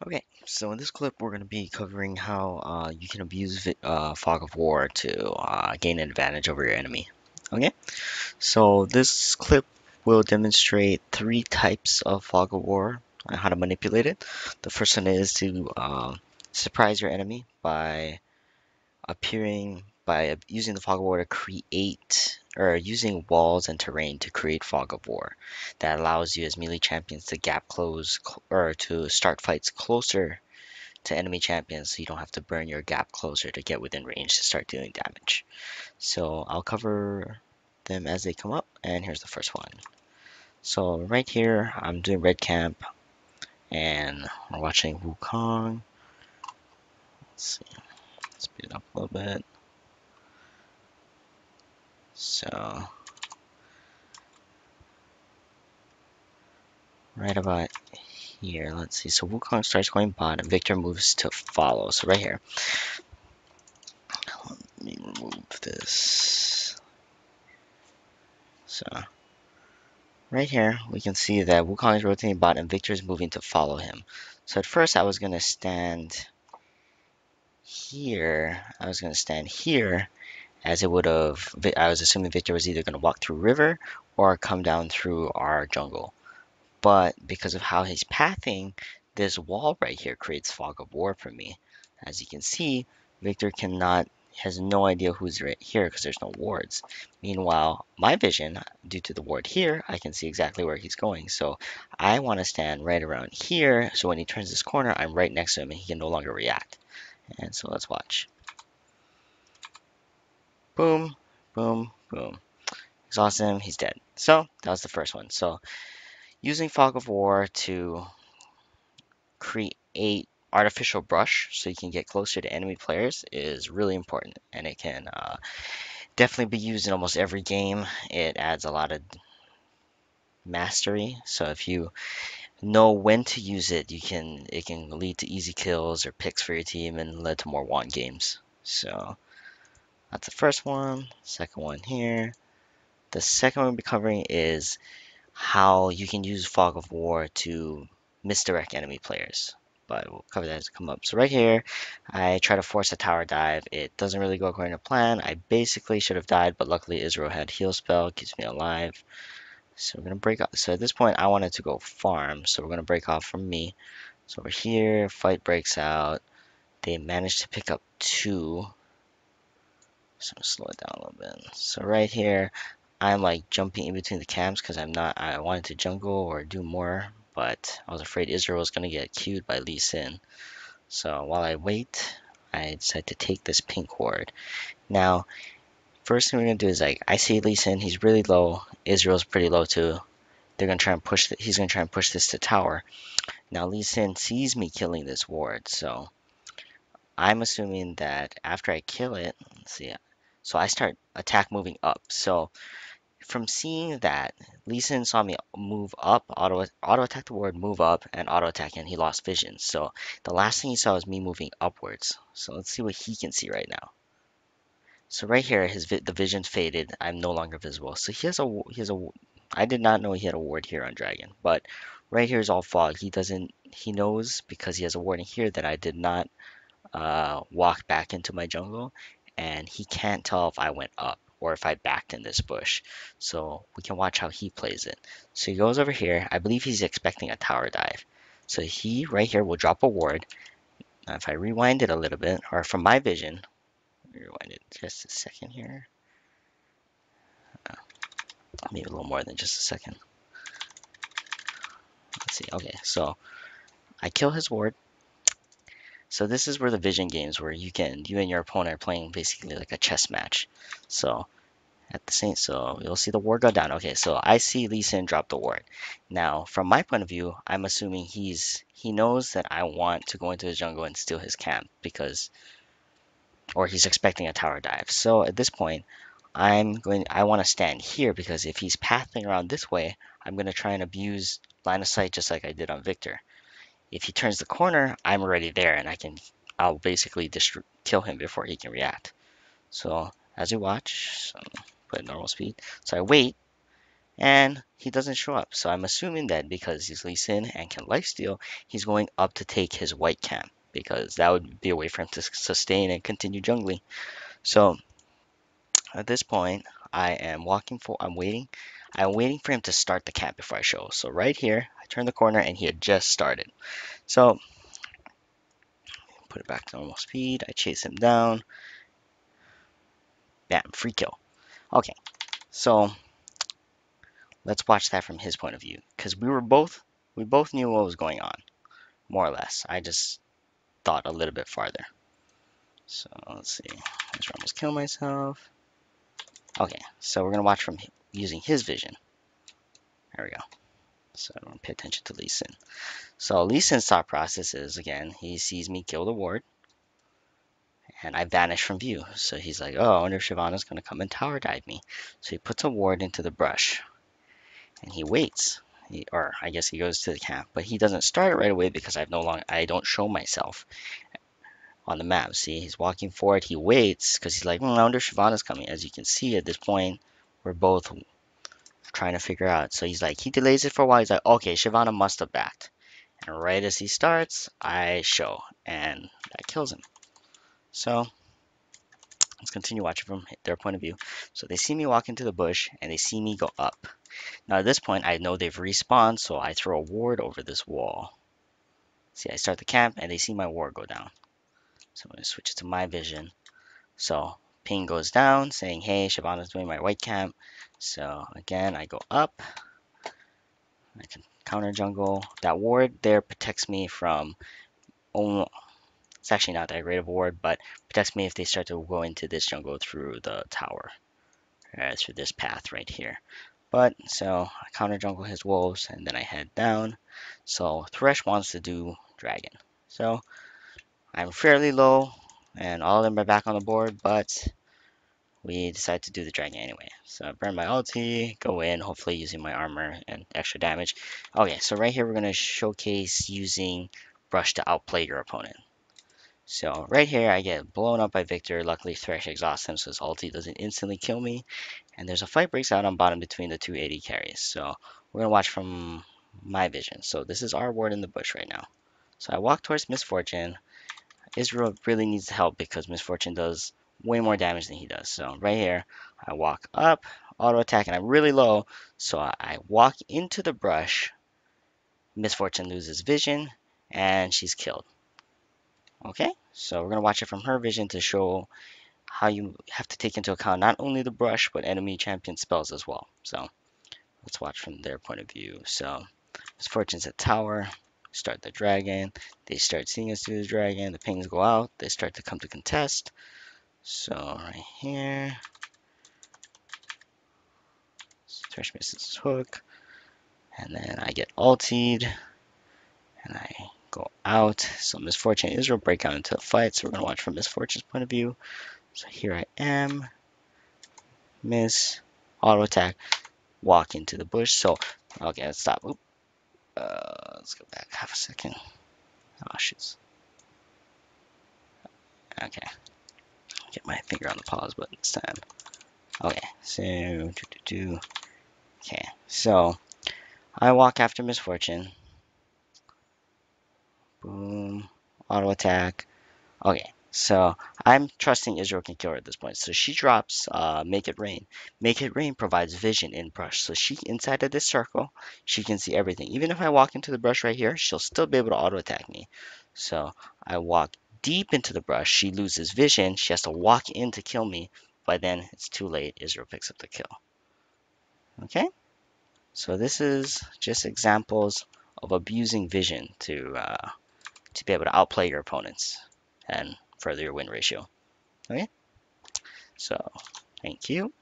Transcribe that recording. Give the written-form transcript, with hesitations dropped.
Okay, so in this clip, we're going to be covering how you can abuse Fog of War to gain an advantage over your enemy. Okay, so this clip will demonstrate three types of Fog of War and how to manipulate it. The first one is to surprise your enemy by using the fog of war to create or using walls and terrain to create fog of war that allows you as melee champions to gap close or to start fights closer to enemy champions so you don't have to burn your gap closer to get within range to start dealing damage. So I'll cover them as they come up, and here's the first one. So right here I'm doing red camp and we're watching Wukong. Let's see, speed it up a little bit. So right about here, let's see. So Wukong starts going bot and Victor moves to follow. So right here, let me remove this. So right here, we can see that Wukong is rotating bot and Victor is moving to follow him. So at first I was going to stand here. As it would have, I was assuming Victor was either going to walk through river or come down through our jungle. But because of how he's pathing, this wall right here creates fog of war for me. As you can see, Victor has no idea who's right here because there's no wards. Meanwhile, my vision, due to the ward here, I can see exactly where he's going. So I want to stand right around here. So when he turns this corner, I'm right next to him and he can no longer react. And so let's watch. Boom, boom, boom. Exhaust him, he's dead. So that was the first one. So using fog of war to create artificial brush so you can get closer to enemy players is really important, and it can definitely be used in almost every game. It adds a lot of mastery, so if you know when to use it, it can lead to easy kills or picks for your team and lead to more won games. So that's the first one. Second one here. The second one we'll be covering is how you can use Fog of War to misdirect enemy players. But we'll cover that as it come up. So right here, I try to force a tower dive. It doesn't really go according to plan. I basically should have died, but luckily Israel had heal spell, keeps me alive. So we're gonna break off. So at this point, I wanted to go farm. So we're gonna break off from me. So over here, fight breaks out. They managed to pick up two. So I'm gonna slow it down a little bit. So right here, I'm like jumping in between the camps because I wanted to jungle or do more, but I was afraid Israel was going to get queued by Lee Sin. So while I wait, I decide to take this pink ward. Now, first thing we're going to do is like, I see Lee Sin, he's really low. Israel's pretty low too. They're going to try and he's going to try and push this to tower. Now Lee Sin sees me killing this ward, so I'm assuming that after I kill it, let's see, so I start attack moving up. So from seeing that, Lee Sin saw me move up, auto attack the ward, move up, and auto attack, and he lost vision. So the last thing he saw was me moving upwards. So let's see what he can see right now. So right here, the vision faded. I'm no longer visible. So I did not know he had a ward here on Dragon, but right here is all fog. He knows because he has a ward in here that I did not walk back into my jungle, and he can't tell if I went up or if I backed in this bush. So we can watch how he plays it. So he goes over here. I believe he's expecting a tower dive. So he right here will drop a ward. Now if I rewind it a little bit, or from my vision, rewind it just a second here. Maybe a little more than just a second. Let's see. Okay, so I kill his ward. So this is where the vision games where you and your opponent are playing basically like a chess match. So at the same, so you'll see the ward go down. Okay, so I see Lee Sin drop the ward. Now, from my point of view, I'm assuming he knows that I want to go into his jungle and steal his camp or he's expecting a tower dive. So at this point, I want to stand here because if he's pathing around this way, I'm going to try and abuse line of sight just like I did on Victor. If he turns the corner, I'm already there and I'll basically kill him before he can react. So as you watch, so put normal speed. So I wait. and he doesn't show up. So I'm assuming that because he's Lee Sin and can lifesteal, he's going up to take his white camp because that would be a way for him to sustain and continue jungling. So at this point, I'm waiting. I'm waiting for him to start the camp before I show. So right here, I turn the corner and he had just started. So put it back to normal speed. I chase him down. Bam, free kill. Okay, so let's watch that from his point of view because we both knew what was going on, more or less. I just thought a little bit farther. So let's see. Let's almost kill myself. Okay, so we're gonna watch from using his vision. There we go. So I don't pay attention to Lee Sin. So Lee Sin's thought process is again, he sees me kill the ward, and I vanish from view. So he's like, oh, I wonder if Shyvana's gonna come and tower dive me. So he puts a ward into the brush, and he waits. Or I guess he goes to the camp, but he doesn't start it right away because I don't show myself on the map. See, he's walking forward. He waits because he's like, I wonder if Shyvana's coming. As you can see at this point, we're both trying to figure out. So he's like, he delays it for a while. He's like, okay, Shyvana must have backed. And right as he starts, I show, and that kills him. So let's continue watching from their point of view. So they see me walk into the bush, and they see me go up. Now at this point, I know they've respawned, so I throw a ward over this wall. See, I start the camp, and they see my ward go down. So I'm going to switch it to my vision. So ping goes down, saying, hey, Shyvana's doing my white camp. So again, I go up. I can counter jungle. That ward there protects me from, oh, it's actually not that great of a ward, but protects me if they start to go into this jungle through the tower, through this path right here. But, so I counter jungle his wolves, and then I head down. So Thresh wants to do dragon. So I'm fairly low, and all of them are back on the board, but we decide to do the dragon anyway. So I burn my ulti, go in, hopefully using my armor and extra damage. Okay, so right here we're going to showcase using brush to outplay your opponent. So right here I get blown up by Victor. Luckily Thresh exhausts him so his ulti doesn't instantly kill me. And there's a fight breaks out on bottom between the two AD carries. So we're going to watch from my vision. So this is our ward in the bush right now. So I walk towards Miss Fortune. Israel really needs help because Miss Fortune does way more damage than he does. So right here, I walk up, auto attack, and I'm really low. So I walk into the brush. Miss Fortune loses vision, and she's killed. Okay, so we're gonna watch it from her vision to show how you have to take into account not only the brush but enemy champion spells as well. So let's watch from their point of view. So Miss Fortune's at tower. Start the dragon. They start seeing us do the dragon. The pings go out. They start to come to contest. So right here, Thresh misses his hook, and then I get ultied, and I go out. So Miss Fortune and Israel break out into a fight. So we're gonna watch from Miss Fortune's point of view. So here I am, miss, auto attack, walk into the bush. So okay, let's stop. Oop. Let's go back half a second. Oh shit. Okay, get my finger on the pause button this time. Okay, so okay, so I walk after Miss Fortune. Boom, auto attack. Okay, so I'm trusting Israel can kill her at this point. So she drops Make It Rain. Make It Rain provides vision in brush. So she, inside of this circle, she can see everything. Even if I walk into the brush right here, she'll still be able to auto attack me. So I walk deep into the brush. She loses vision. She has to walk in to kill me. By then, it's too late. Israel picks up the kill. Okay, so this is just examples of abusing vision to be able to outplay your opponents and further your win ratio. Okay, so thank you.